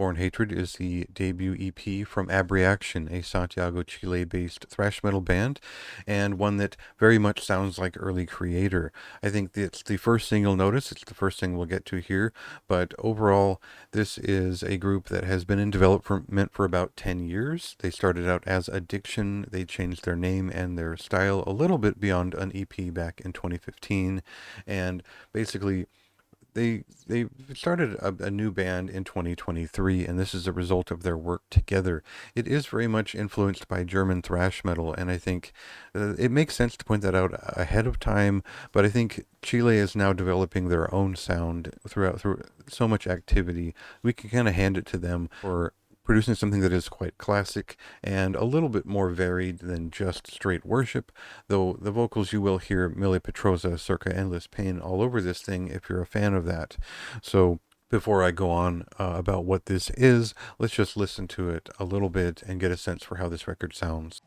Bornhatred is the debut EP from Abreaktion, a Santiago, Chile-based thrash metal band, and one that very much sounds like early Creator. I think it's the first thing you'll notice. It's the first thing we'll get to here, but overall, this is a group that has been in development for about 10 years. They started out as Addiction. They changed their name and their style a little bit beyond an EP back in 2015, and basically they started a new band in 2023, and this is a result of their work together. It is very much influenced by German thrash metal, and I think it makes sense to point that out ahead of time. But I think Chile is now developing their own sound through so much activity. We can kind of hand it to them for producing something that is quite classic and a little bit more varied than just straight worship, though the vocals you will hear Mille Petrosa, Circa Endless Pain all over this thing if you're a fan of that. So before I go on about what this is, let's just listen to it a little bit and get a sense for how this record sounds.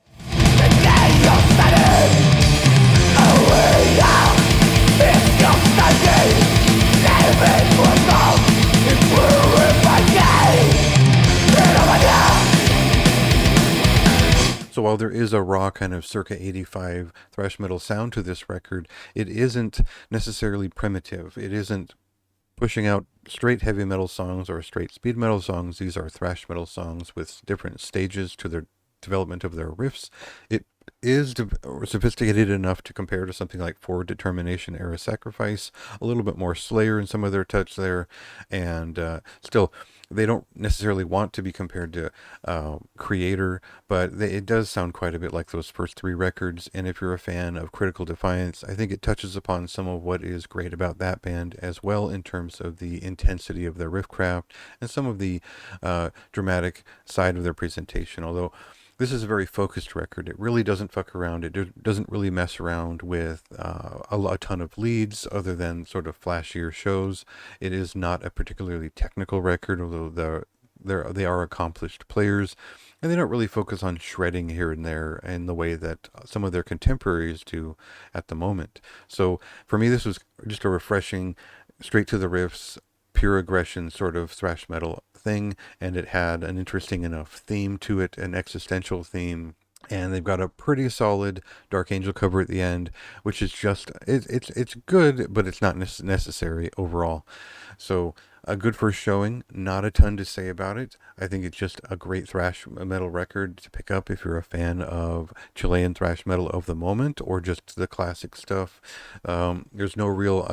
So while there is a raw kind of circa 85 thrash metal sound to this record, it isn't necessarily primitive. It isn't pushing out straight heavy metal songs or straight speed metal songs. These are thrash metal songs with different stages to their development of their riffs. It is sophisticated enough to compare to something like For Determination Era Sacrifice, a little bit more Slayer in some of their touch there, and still they don't necessarily want to be compared to Creator, but it does sound quite a bit like those first three records. And if you're a fan of Critical Defiance, I think it touches upon some of what is great about that band as well, in terms of the intensity of their riffcraft and some of the dramatic side of their presentation. Although this is a very focused record. It really doesn't fuck around. It doesn't really mess around with a ton of leads other than sort of flashier shows. It is not a particularly technical record, although they are accomplished players, and they don't really focus on shredding here and there in the way that some of their contemporaries do at the moment. So for me, this was just a refreshing, straight to the riffs, pure aggression sort of thrash metal thing, and it had an interesting enough theme to it, an existential theme, and they've got a pretty solid Dark Angel cover at the end, which is just it's good, but it's not necessary overall. So a good first showing, not a ton to say about it. I think it's just a great thrash metal record to pick up if you're a fan of Chilean thrash metal of the moment, or just the classic stuff. There's no real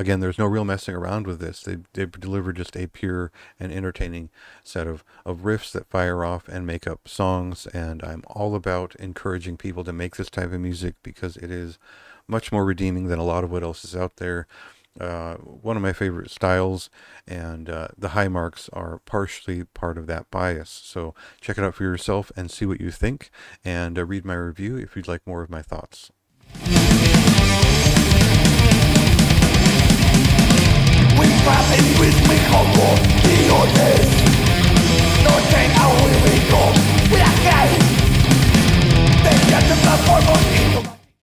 messing around with this. They deliver just a pure and entertaining set of riffs that fire off and make up songs, and I'm all about encouraging people to make this type of music because it is much more redeeming than a lot of what else is out there. One of my favorite styles, and the high marks are partially part of that bias. So check it out for yourself and see what you think, and read my review if you'd like more of my thoughts.